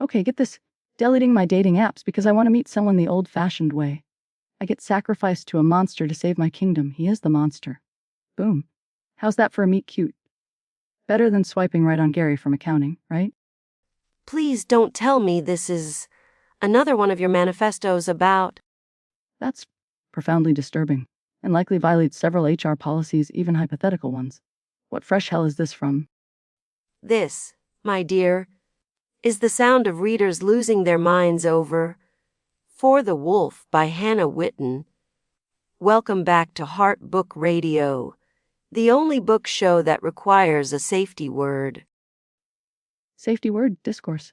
Okay, get this. Deleting my dating apps because I want to meet someone the old-fashioned way. I get sacrificed to a monster to save my kingdom. He is the monster. Boom. How's that for a meet cute? Better than swiping right on Gary from accounting, right? Please don't tell me this is another one of your manifestos about... That's profoundly disturbing, and likely violates several HR policies, even hypothetical ones. What fresh hell is this from? This, my dear, is the sound of readers losing their minds over For the Wolf by Hannah Whitten. Welcome back to Heart Book Radio, the only book show that requires a safety word. Safety word, discourse.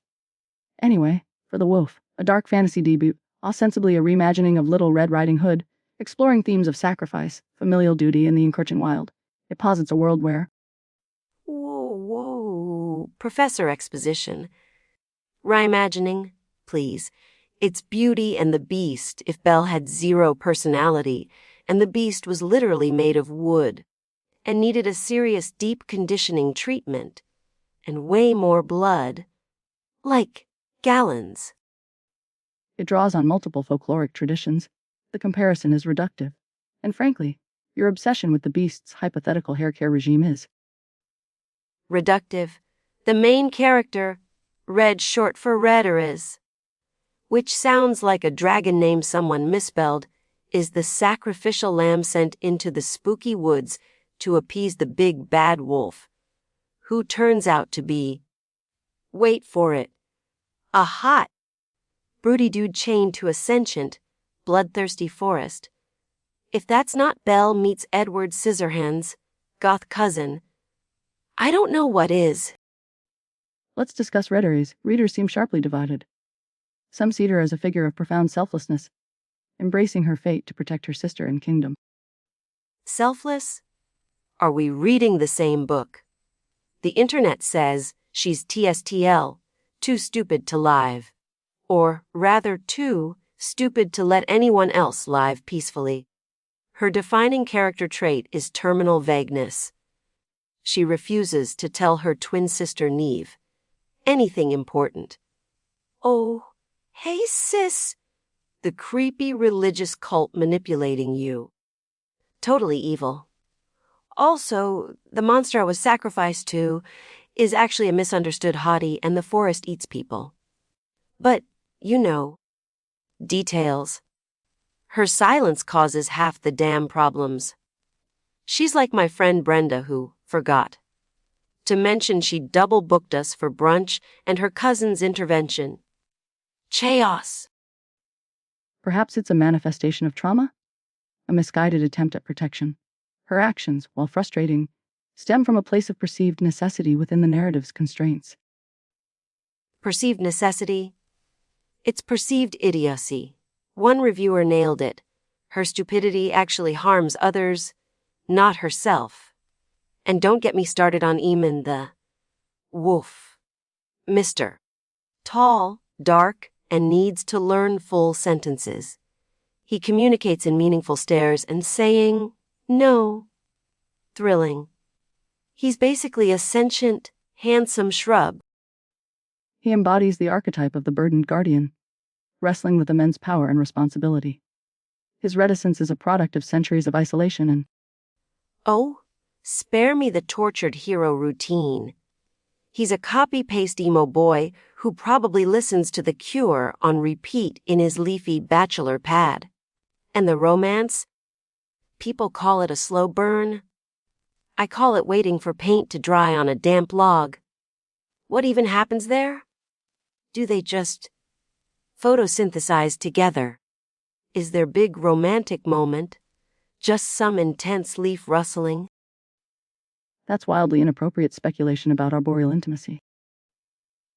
Anyway, For the Wolf, a dark fantasy debut, ostensibly a reimagining of Little Red Riding Hood, exploring themes of sacrifice, familial duty, and the encroaching wild. It posits a world where... Whoa, Professor Exposition. Reimagining, please. It's Beauty and the Beast if Belle had zero personality, and the Beast was literally made of wood, and needed a serious deep conditioning treatment, and way more blood. Like gallons. It draws on multiple folkloric traditions. The comparison is reductive. And frankly, your obsession with the Beast's hypothetical hair care regime is... Reductive. The main character, Red short for Redder, which sounds like a dragon name someone misspelled, is the sacrificial lamb sent into the spooky woods to appease the big bad wolf, who turns out to be, wait for it, a hot, broody dude chained to a sentient, bloodthirsty forest. If that's not Belle meets Edward Scissorhands, goth cousin, I don't know what is. Let's discuss Retellings. Readers seem sharply divided. Some see her as a figure of profound selflessness, embracing her fate to protect her sister and kingdom. Selfless? Are we reading the same book? The internet says she's TSTL, too stupid to live. Or, rather, too stupid to let anyone else live peacefully. Her defining character trait is terminal vagueness. She refuses to tell her twin sister Neve anything important. Oh, hey sis, the creepy religious cult manipulating you. Totally evil. Also, the monster I was sacrificed to is actually a misunderstood hottie and the forest eats people. But, you know, details. Her silence causes half the damn problems. She's like my friend Brenda who forgot to mention she double-booked us for brunch and her cousin's intervention. Chaos. Perhaps it's a manifestation of trauma? A misguided attempt at protection. Her actions, while frustrating, stem from a place of perceived necessity within the narrative's constraints. Perceived necessity? It's perceived idiocy. One reviewer nailed it. Her stupidity actually harms others, not herself. And don't get me started on Eamon the wolf. Mr. Tall, dark, and needs to learn full sentences. He communicates in meaningful stares and saying, no. Thrilling. He's basically a sentient, handsome shrub. He embodies the archetype of the burdened guardian, wrestling with immense power and responsibility. His reticence is a product of centuries of isolation and... Oh, spare me the tortured hero routine. He's a copy-paste emo boy who probably listens to The Cure on repeat in his leafy bachelor pad. And the romance? People call it a slow burn. I call it waiting for paint to dry on a damp log. What even happens there? Do they just photosynthesize together? Is their big romantic moment just some intense leaf rustling? That's wildly inappropriate speculation about arboreal intimacy.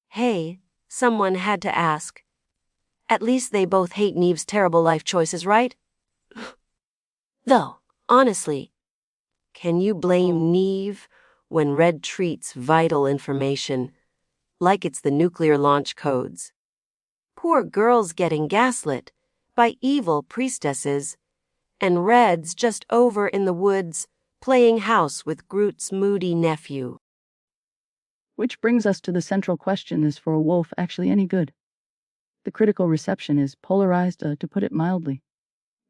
Hey, someone had to ask. At least they both hate Neve's terrible life choices, right? Though, honestly, can you blame Neve when Red treats vital information like it's the nuclear launch codes? Poor girl's getting gaslit by evil priestesses, and Red's just over in the woods playing house with Groot's moody nephew. Which brings us to the central question, is For a Wolf actually any good? The critical reception is polarized, to put it mildly.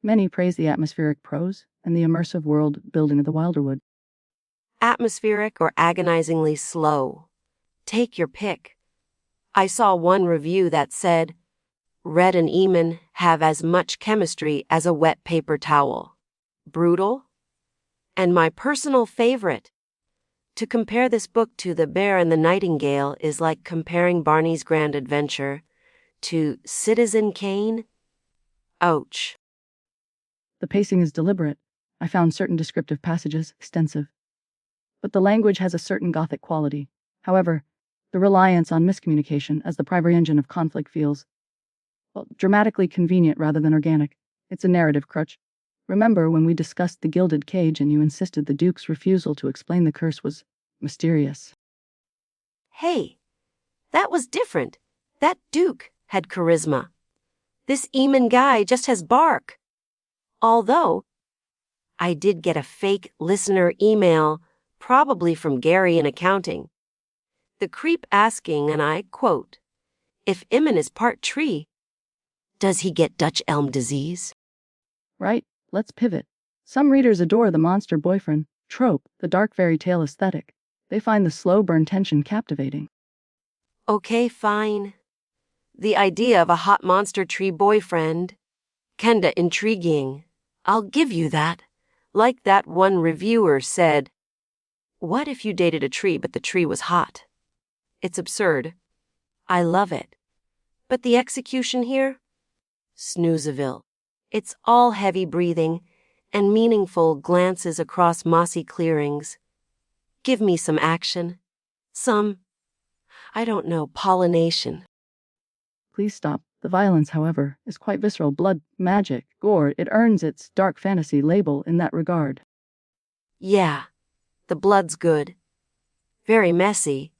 Many praise the atmospheric prose and the immersive world building of the Wilderwood. Atmospheric or agonizingly slow? Take your pick. I saw one review that said, Red and Eamon have as much chemistry as a wet paper towel. Brutal? And my personal favorite. To compare this book to The Bear and the Nightingale is like comparing Barney's Grand Adventure to Citizen Kane. Ouch. The pacing is deliberate. I found certain descriptive passages extensive. But the language has a certain Gothic quality. However, the reliance on miscommunication as the primary engine of conflict feels, dramatically convenient rather than organic. It's a narrative crutch. Remember when we discussed the gilded cage and you insisted the Duke's refusal to explain the curse was mysterious? Hey, that was different. That Duke had charisma. This Eamon guy just has bark. Although, I did get a fake listener email, probably from Gary in accounting. The creep asking, and I quote, if Eamon is part tree, does he get Dutch elm disease? Right, let's pivot. Some readers adore the monster boyfriend trope, the dark fairy tale aesthetic. They find the slow burn tension captivating. Okay, fine. The idea of a hot monster tree boyfriend, kinda intriguing. I'll give you that. Like that one reviewer said, what if you dated a tree but the tree was hot? It's absurd. I love it. But the execution here? Snoozeville. It's all heavy breathing and meaningful glances across mossy clearings. Give me some action. Some, I don't know, pollination. Please stop. The violence, however, is quite visceral. Blood, magic, gore. It earns its dark fantasy label in that regard. Yeah, the blood's good. Very messy.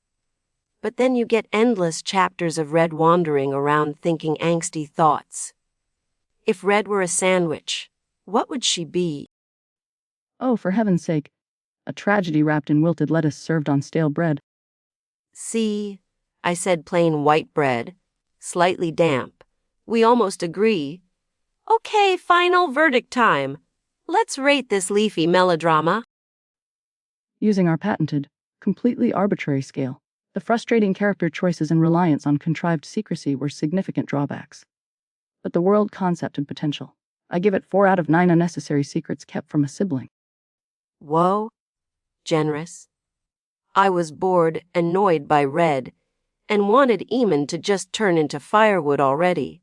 But then you get endless chapters of Red wandering around thinking angsty thoughts. If Red were a sandwich, what would she be? Oh, for heaven's sake. A tragedy wrapped in wilted lettuce served on stale bread. See, I said plain white bread, slightly damp. We almost agree. Okay, final verdict time. Let's rate this leafy melodrama. Using our patented, completely arbitrary scale, the frustrating character choices and reliance on contrived secrecy were significant drawbacks. But the world concept and potential, I give it 4 out of 9 unnecessary secrets kept from a sibling. Whoa, generous. I was bored, annoyed by Red, and wanted Eamon to just turn into firewood already.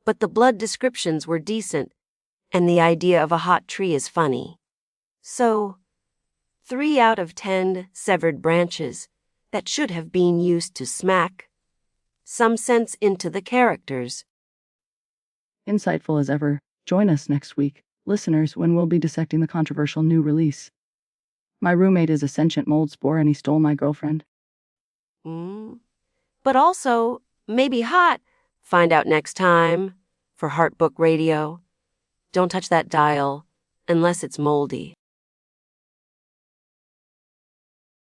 But the blood descriptions were decent, and the idea of a hot tree is funny. So, 3 out of 10 severed branches that should have been used to smack some sense into the characters. Insightful as ever. Join us next week, listeners, when we'll be dissecting the controversial new release. My roommate is a sentient mold spore and he stole my girlfriend. But also, maybe hot. Find out next time for Heartbook Radio. Don't touch that dial unless it's moldy.